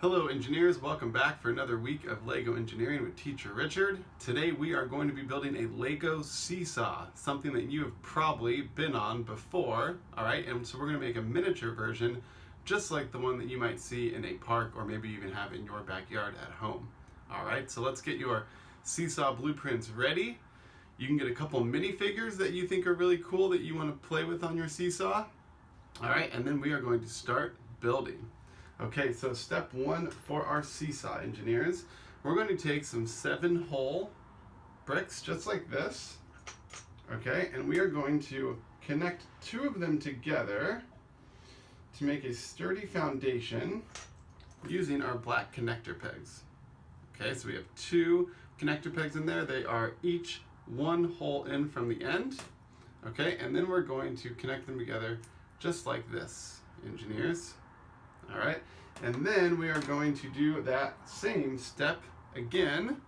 Hello engineers, welcome back for another week of LEGO Engineering with Teacher Richard. Today we are going to be building a LEGO seesaw, something that you have probably been on before, alright? And so we're going to make a miniature version just like the one that you might see in a park or maybe even have in your backyard at home. Alright, so let's get your seesaw blueprints ready. You can get a couple minifigures that you think are really cool that you want to play with on your seesaw. Alright, and then we are going to start building. Okay, so step one for our seesaw engineers, we're going to take some 7-hole bricks just like this, okay, and we are going to connect 2 of them together to make a sturdy foundation using our black connector pegs. Okay, so we have 2 connector pegs in there. They are each 1 hole in from the end, okay, and then we're going to connect them together just like this, engineers. All right, and then we are going to do that same step again,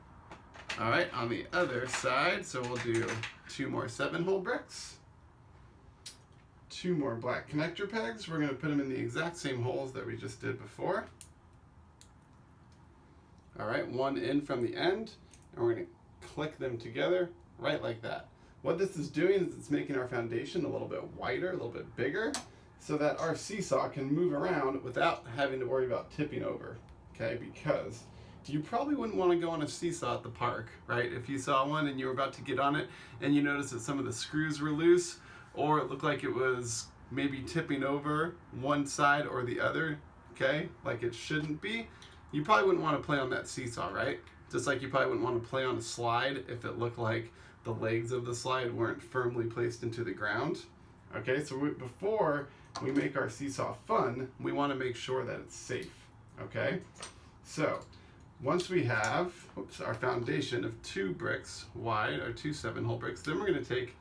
all right, on the other side. So we'll do 2 more 7-hole bricks, 2 more black connector pegs. We're going to put them in the exact same holes that we just did before. All right, 1 in from the end, and we're going to click them together right like that. What this is doing is it's making our foundation a little bit wider, a little bit bigger, so that our seesaw can move around without having to worry about tipping over, okay? Because you probably wouldn't want to go on a seesaw at the park, right? If you saw one and you were about to get on it and you noticed that some of the screws were loose, or it looked like it was maybe tipping over one side or the other, okay? Like it shouldn't be. You probably wouldn't want to play on that seesaw, right? Just like you probably wouldn't want to play on a slide if it looked like the legs of the slide weren't firmly placed into the ground. Okay, so before we make our seesaw fun, we want to make sure that it's safe, okay? So once we have our foundation of 2 bricks wide, or 2 7-hole bricks, then we're going to take,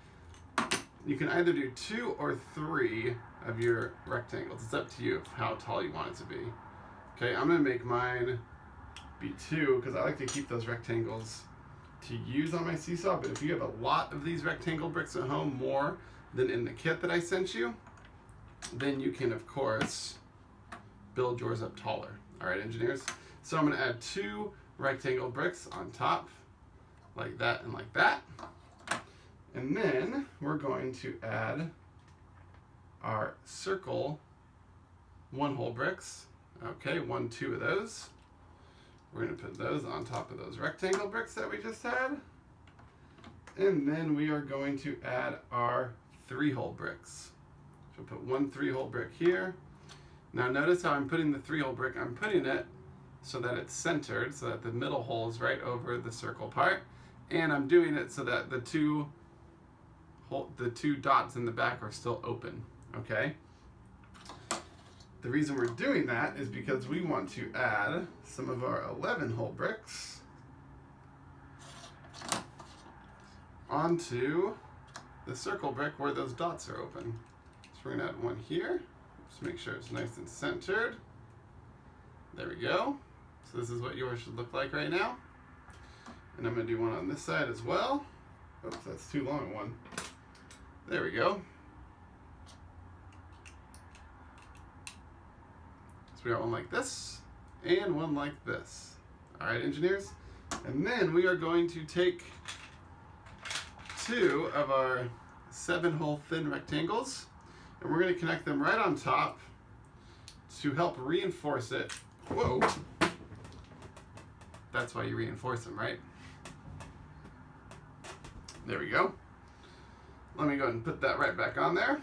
you can either do 2 or 3 of your rectangles. It's up to you how tall you want it to be. Okay, I'm going to make mine be 2 because I like to keep those rectangles to use on my seesaw, but if you have a lot of these rectangle bricks at home, more than in the kit that I sent you, then you can, of course, build yours up taller. All right, engineers? So I'm going to add 2 rectangle bricks on top, like that and like that. And then we're going to add our circle 1-hole bricks. Okay, 1, 2 of those. We're going to put those on top of those rectangle bricks that we just had. And then we are going to add our 3-hole bricks. So put 1 3-hole brick here. Now notice how I'm putting the 3-hole brick, I'm putting it so that it's centered, so that the middle hole is right over the circle part. And I'm doing it so that the two dots in the back are still open, okay? The reason we're doing that is because we want to add some of our 11-hole bricks onto the circle brick where those dots are open. So we're going to add 1 here. Just make sure it's nice and centered. There we go. So this is what yours should look like right now. And I'm going to do 1 on this side as well. Oops, that's too long a one. There we go. So we got 1 like this and 1 like this. All right, engineers? And then we are going to take 2 of our 7-hole thin rectangles, and we're going to connect them right on top to help reinforce it. Whoa! That's why you reinforce them, right? There we go. Let me go ahead and put that right back on there.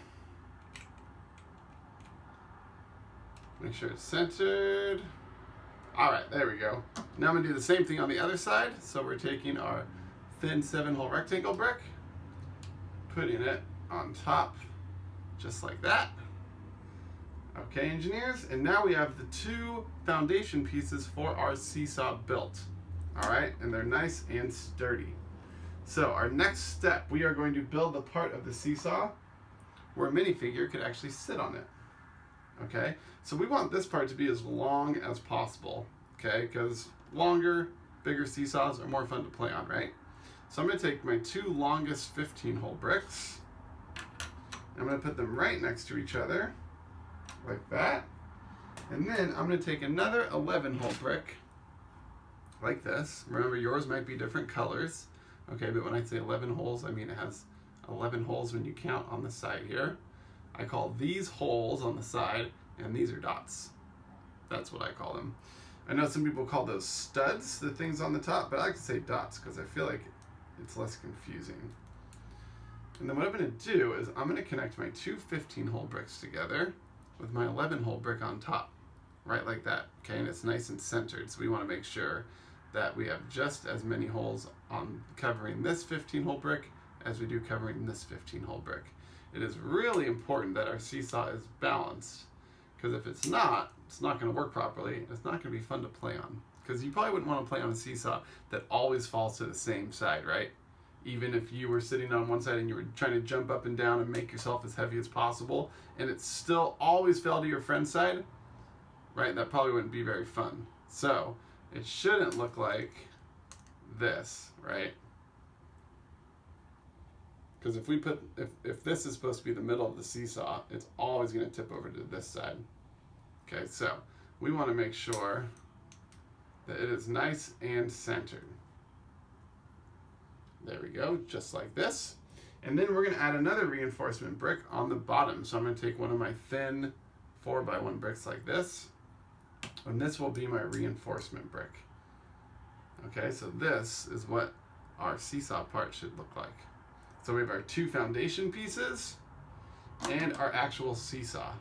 Make sure it's centered. All right, there we go. Now I'm going to do the same thing on the other side. So we're taking our thin 7-hole rectangle brick, putting it on top just like that. Okay, engineers, and now we have the 2 foundation pieces for our seesaw built. All right, and they're nice and sturdy. So our next step, we are going to build the part of the seesaw where a minifigure could actually sit on it. Okay, so we want this part to be as long as possible, okay, because longer, bigger seesaws are more fun to play on, right? So I'm going to take my 2 longest 15-hole bricks. I'm going to put them right next to each other, like that. And then I'm going to take another 11-hole brick like this. Remember, yours might be different colors. Okay, but when I say 11 holes, I mean it has 11 holes when you count on the side here. I call these holes on the side, and these are dots. That's what I call them. I know some people call those studs, the things on the top, but I like to say dots because I feel like it's less confusing. And then what I'm going to do is I'm going to connect my two 15-hole bricks together with my 11-hole brick on top, right like that. Okay, and it's nice and centered, so we want to make sure that we have just as many holes on covering this 15-hole brick as we do covering this 15-hole brick. It is really important that our seesaw is balanced, because if it's not going to work properly. It's not going to be fun to play on, because you probably wouldn't want to play on a seesaw that always falls to the same side, right? Even if you were sitting on one side and you were trying to jump up and down and make yourself as heavy as possible, and it still always fell to your friend's side, right? That probably wouldn't be very fun. So it shouldn't look like this, right? Because if this is supposed to be the middle of the seesaw, it's always going to tip over to this side. Okay, so we want to make sure that it is nice and centered. There we go, just like this. And then we're going to add another reinforcement brick on the bottom. So I'm going to take one of my thin 4x1 bricks like this, and this will be my reinforcement brick. Okay, so this is what our seesaw part should look like. So we have our two foundation pieces and our actual seesaw.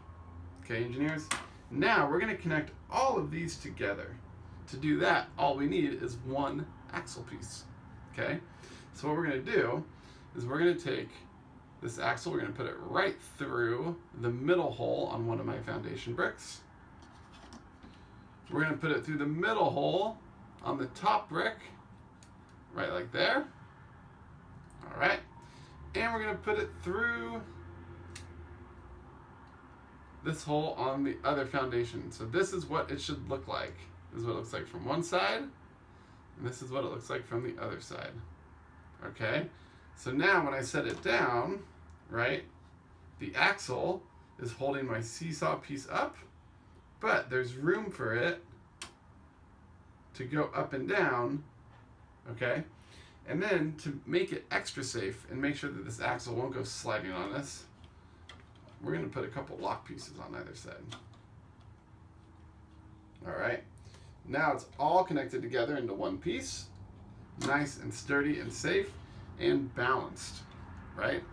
Okay, engineers? Now we're going to connect all of these together. To do that, all we need is one axle piece. Okay? So what we're going to do is we're going to take this axle, we're going to put it right through the middle hole on one of my foundation bricks. We're going to put it through the middle hole on the top brick, right like there. All right. And we're going to put it through this hole on the other foundation. So this is what it should look like. This is what it looks like from one side, and this is what it looks like from the other side. Okay? So now when I set it down, right, the axle is holding my seesaw piece up, but there's room for it to go up and down, okay? And then to make it extra safe and make sure that this axle won't go sliding on us, we're going to put a couple lock pieces on either side. All right. Now it's all connected together into one piece, nice and sturdy and safe and balanced, right?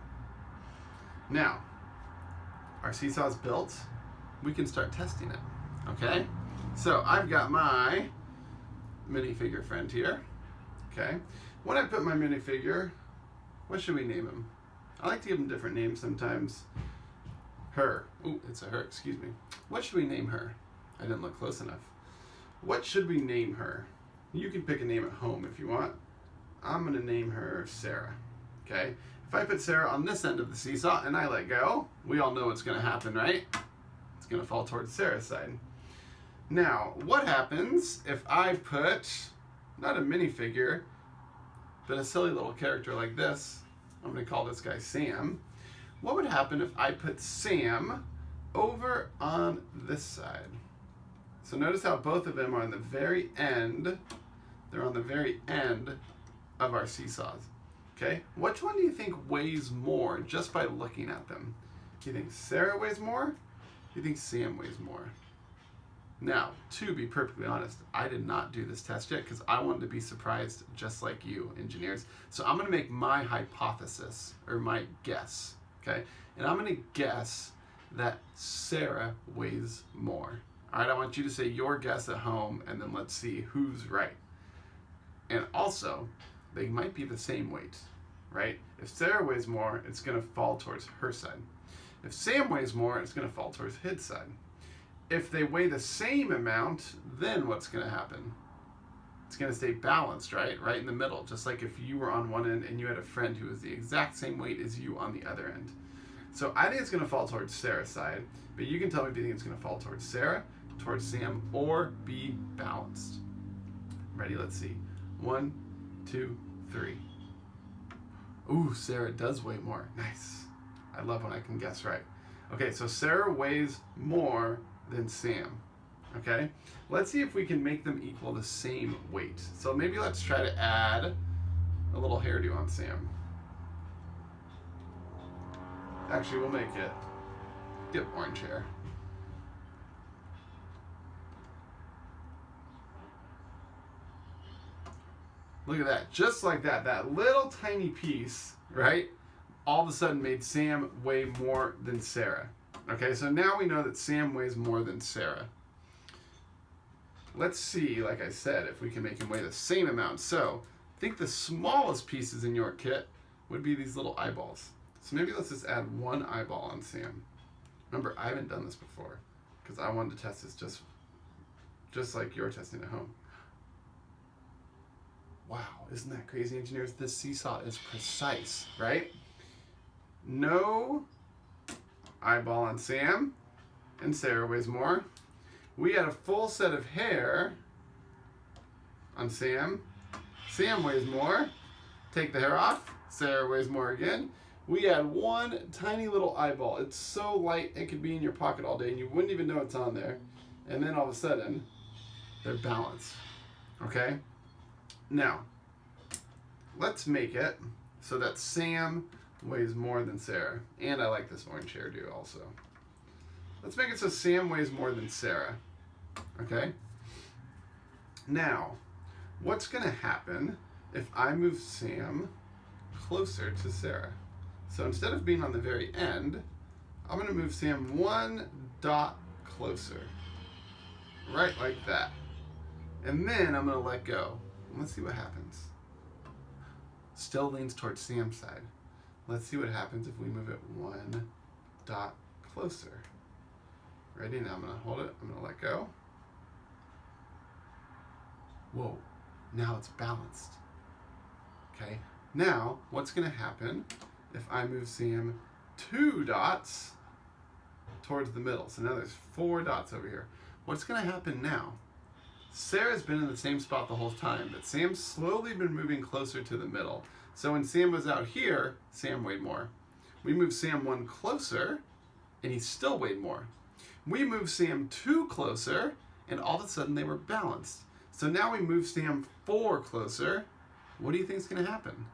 Now, our seesaw is built. We can start testing it, okay? So I've got my minifigure friend here, okay? When I put my minifigure, what should we name him? I like to give him different names sometimes. Her. Ooh, it's a her, excuse me. What should we name her? I didn't look close enough. What should we name her? You can pick a name at home if you want. I'm going to name her Sarah, okay? If I put Sarah on this end of the seesaw and I let go, we all know what's going to happen, right? It's going to fall towards Sarah's side. Now, what happens if I put, not a minifigure, but a silly little character like this? I'm going to call this guy Sam. What would happen if I put Sam over on this side? So notice how both of them are on the very end. They're on the very end of our seesaws. Okay? Which one do you think weighs more just by looking at them? Do you think Sarah weighs more? Do you think Sam weighs more? Now, to be perfectly honest, I did not do this test yet because I wanted to be surprised just like you, engineers. So I'm going to make my hypothesis, or my guess, okay? And I'm going to guess that Sarah weighs more. All right, I want you to say your guess at home, and then let's see who's right. And also, they might be the same weight, right? If Sarah weighs more, it's going to fall towards her side. If Sam weighs more, it's going to fall towards his side. If they weigh the same amount, then what's going to happen? It's going to stay balanced, right? Right in the middle, just like if you were on one end and you had a friend who was the exact same weight as you on the other end. So I think it's going to fall towards Sarah's side, but you can tell me if you think it's going to fall towards Sarah, towards Sam, or be balanced. Ready? Let's see. 1, 2, 3. Ooh, Sarah does weigh more. Nice. I love when I can guess right. Okay, so Sarah weighs more than Sam. Okay, let's see if we can make them equal the same weight. So maybe let's try to add a little hairdo on Sam. Actually, we'll make it, get orange hair. Look at that, just like that, that little tiny piece, right? All of a sudden made Sam weigh more than Sarah. Okay, so now we know that Sam weighs more than Sarah. Let's see, like I said, if we can make him weigh the same amount. So, I think the smallest pieces in your kit would be these little eyeballs. So maybe let's just add one eyeball on Sam. Remember, I haven't done this before because I wanted to test this just like you're testing at home. Wow, isn't that crazy, engineers? This seesaw is precise, right? No eyeball on Sam, and Sarah weighs more. We had a full set of hair on Sam. Sam weighs more. Take the hair off. Sarah weighs more again. We had one tiny little eyeball. It's so light it could be in your pocket all day and you wouldn't even know it's on there. And then all of a sudden, they're balanced. Okay? Now, let's make it so that Sam weighs more than Sarah. And I like this orange hairdo also. Let's make it so Sam weighs more than Sarah. Okay? Now, what's going to happen if I move Sam closer to Sarah? So instead of being on the very end, I'm going to move Sam one dot closer. Right like that. And then I'm going to let go. Let's see what happens. Still leans towards Sam's side. Let's see what happens if we move it one dot closer. Ready? Now I'm going to hold it. I'm going to let go. Whoa. Now it's balanced. Okay. Now, what's going to happen if I move Sam 2 dots towards the middle? So now there's 4 dots over here. What's going to happen now? Sarah's been in the same spot the whole time, but Sam's slowly been moving closer to the middle. So when Sam was out here, Sam weighed more. We moved Sam 1 closer, and he still weighed more. We moved Sam 2 closer, and all of a sudden they were balanced. So now we move Sam 4 closer. What do you think is going to happen?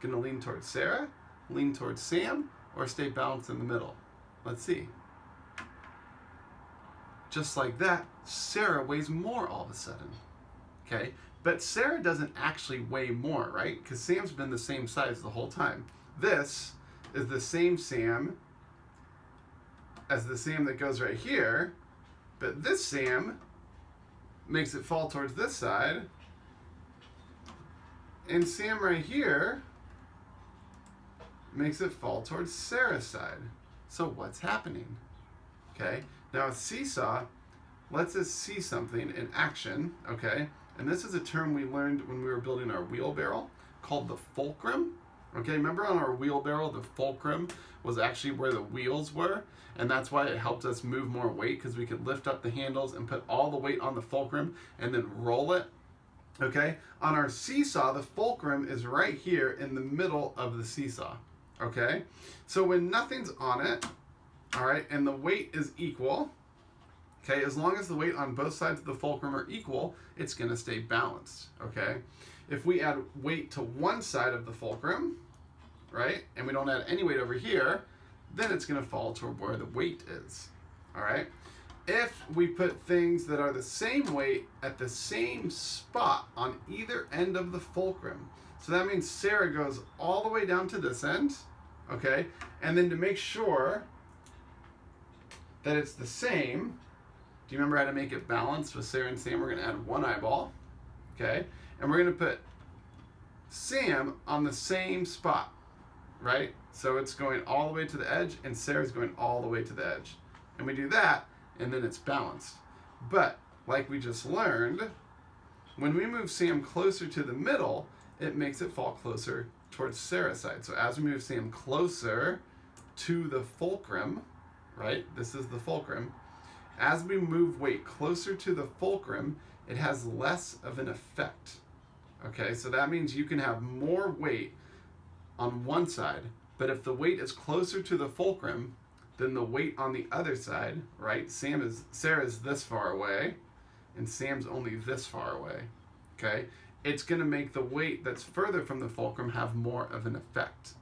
Going to lean towards Sarah, lean towards Sam, or stay balanced in the middle? Let's see. Just like that, Sarah weighs more all of a sudden. Okay? But Sarah doesn't actually weigh more, right? Because Sam's been the same size the whole time. This is the same Sam as the Sam that goes right here, but this Sam makes it fall towards this side, and Sam right here makes it fall towards Sarah's side. So what's happening? Okay, now a seesaw lets us see something in action, okay? And this is a term we learned when we were building our wheelbarrow called the fulcrum. Okay, remember on our wheelbarrow, the fulcrum was actually where the wheels were, and that's why it helped us move more weight, because we could lift up the handles and put all the weight on the fulcrum and then roll it. Okay, on our seesaw, the fulcrum is right here in the middle of the seesaw. Okay, so when nothing's on it, all right, and the weight is equal, okay, as long as the weight on both sides of the fulcrum are equal, it's going to stay balanced. Okay, if we add weight to one side of the fulcrum, right, and we don't add any weight over here, then it's going to fall to where the weight is. All right, if we put things that are the same weight at the same spot on either end of the fulcrum, so that means Sarah goes all the way down to this end, okay, and then to make sure that it's the same, do you remember how to make it balanced with Sarah and Sam? We're going to add one eyeball, okay, and we're going to put Sam on the same spot, right? So it's going all the way to the edge, and Sarah's going all the way to the edge. And we do that, and then it's balanced. But, like we just learned, when we move Sam closer to the middle, it makes it fall closer towards Sarah's side. So as we move Sam closer to the fulcrum, right? This is the fulcrum. As we move weight closer to the fulcrum, it has less of an effect. Okay, so that means you can have more weight on one side, but if the weight is closer to the fulcrum, then the weight on the other side, right? Sarah's this far away, and Sam's only this far away, okay? It's going to make the weight that's further from the fulcrum have more of an effect.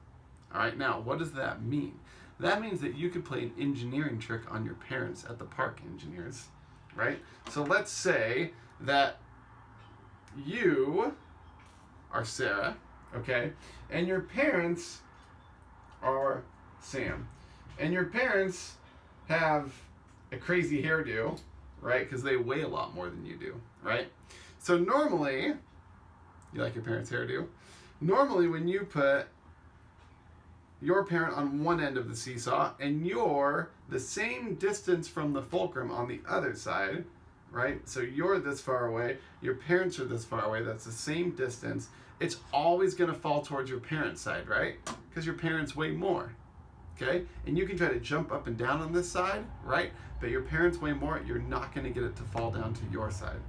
All right, now, what does that mean? That means that you could play an engineering trick on your parents at the park, engineers, right? So let's say that you are Sarah, okay? And your parents are Sam. And your parents have a crazy hairdo, right? Because they weigh a lot more than you do, right? So normally, you like your parents' hairdo? Normally when you put your parent on one end of the seesaw and you're the same distance from the fulcrum on the other side, right? So you're this far away, your parents are this far away, that's the same distance. It's always going to fall towards your parents' side, right? Because your parents weigh more. Okay? And you can try to jump up and down on this side, right? But your parents weigh more, you're not going to get it to fall down to your side.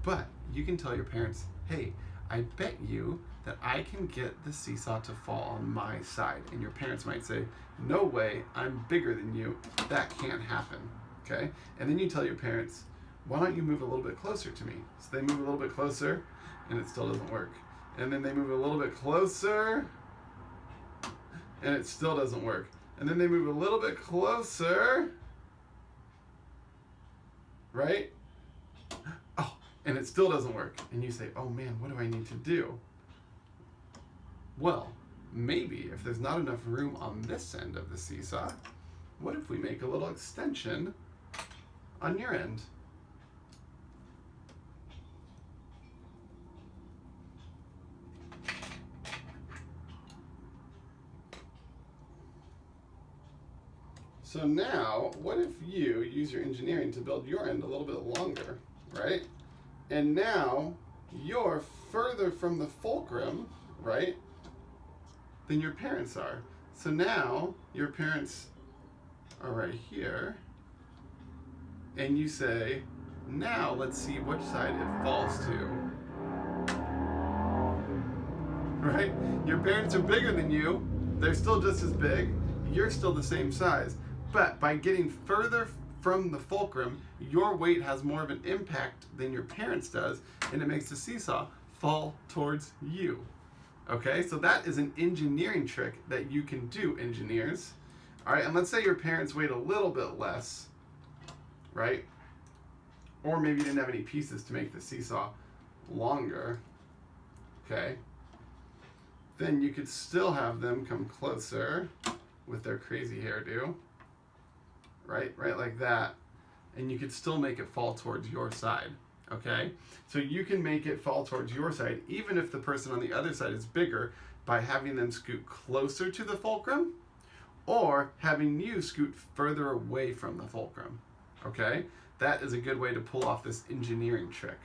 But you can tell your parents, hey, I bet you that I can get the seesaw to fall on my side. And your parents might say, no way, I'm bigger than you. That can't happen. Okay? And then you tell your parents, why don't you move a little bit closer to me? So they move a little bit closer, and it still doesn't work. And then they move a little bit closer, and it still doesn't work. And then they move a little bit closer, right? Oh, and it still doesn't work. And you say, oh man, what do I need to do? Well, maybe if there's not enough room on this end of the seesaw, what if we make a little extension on your end? So now, what if you use your engineering to build your end a little bit longer, right? And now you're further from the fulcrum, right, than your parents are. So now your parents are right here, and you say, now let's see which side it falls to. Right? Your parents are bigger than you. They're still just as big. You're still the same size. But by getting further from the fulcrum, your weight has more of an impact than your parents does, and it makes the seesaw fall towards you. Okay, so that is an engineering trick that you can do, engineers. All right, and let's say your parents weighed a little bit less, right? Or maybe you didn't have any pieces to make the seesaw longer, okay? Then you could still have them come closer with their crazy hairdo. Right like that, and you could still make it fall towards your side, okay? So you can make it fall towards your side even if the person on the other side is bigger by having them scoot closer to the fulcrum or having you scoot further away from the fulcrum, okay? That is a good way to pull off this engineering trick.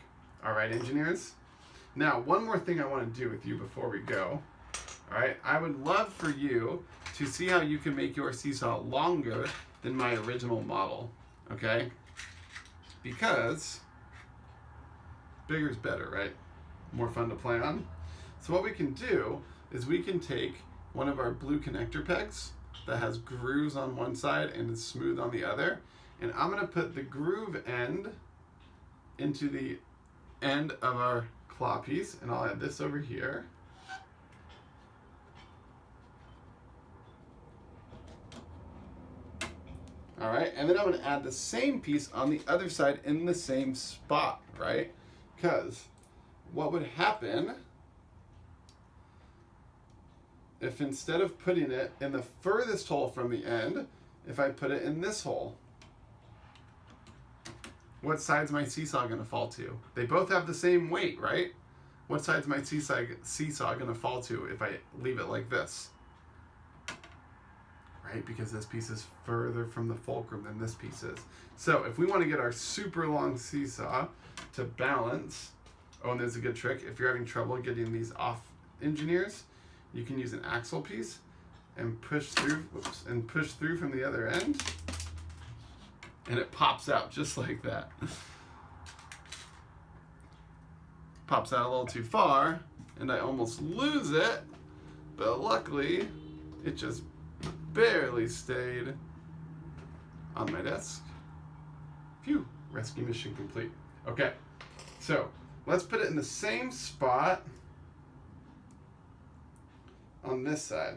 All right, engineers? Now, one more thing I want to do with you before we go. All right, I would love for you to see how you can make your seesaw longer than my original model, okay? Because bigger is better, right? More fun to play on. So what we can do is we can take one of our blue connector pegs that has grooves on one side and is smooth on the other, and I'm gonna put the groove end into the end of our claw piece, and I'll add this over here. All right, and then I'm gonna add the same piece on the other side in the same spot, right? Because what would happen if instead of putting it in the furthest hole from the end, if I put it in this hole? What side's my seesaw gonna fall to? They both have the same weight, right? What side's my seesaw gonna fall to if I leave it like this? Right? Because this piece is further from the fulcrum than this piece is. So if we want to get our super long seesaw to balance, oh, and there's a good trick. If you're having trouble getting these off, engineers, you can use an axle piece and push through, push through from the other end, and it pops out just like that. Pops out a little too far, and I almost lose it, but luckily it just barely stayed on my desk. Phew, rescue mission complete. Okay, so let's put it in the same spot on this side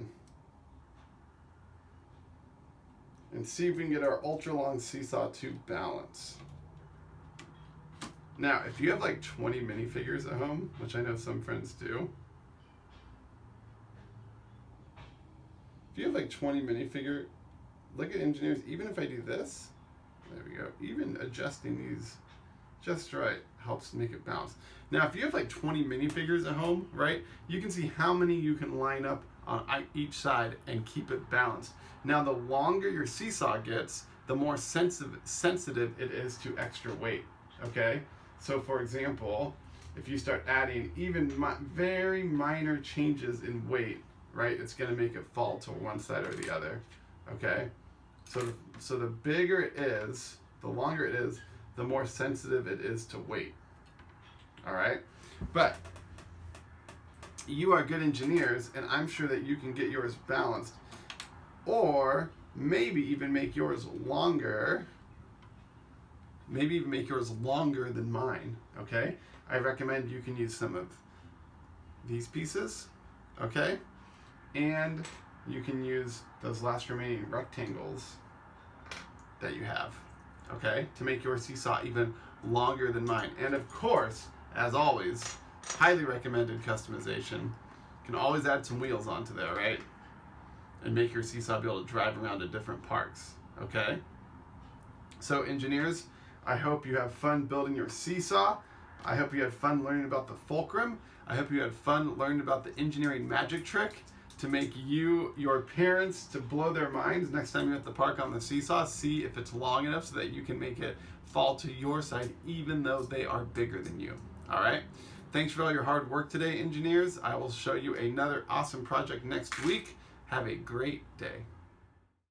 and see if we can get our ultra long seesaw to balance. Now, if you have like 20 minifigures at home, which I know some friends do, if you have like 20 minifigure, look at engineers, even if I do this, there we go, even adjusting these just right helps make it bounce. Now, if you have like 20 minifigures at home, right, you can see how many you can line up on each side and keep it balanced. Now, the longer your seesaw gets, the more sensitive it is to extra weight, okay? So for example, if you start adding even very minor changes in weight, right, it's gonna make it fall to one side or the other, okay? So the bigger it is, the longer it is, the more sensitive it is to weight, all right? But you are good engineers, and I'm sure that you can get yours balanced, or maybe even make yours longer, maybe even make yours longer than mine, okay? I recommend you can use some of these pieces, okay? And you can use those last remaining rectangles that you have, okay? To make your seesaw even longer than mine. And of course, as always, highly recommended customization. You can always add some wheels onto there, right? And make your seesaw be able to drive around to different parks, okay? So engineers, I hope you have fun building your seesaw. I hope you had fun learning about the fulcrum. I hope you had fun learning about the engineering magic trick to make your parents to blow their minds next time you're at the park on the seesaw. See if it's long enough so that you can make it fall to your side even though they are bigger than you. All right? Thanks for all your hard work today, engineers. I will show you another awesome project next week. Have a great day.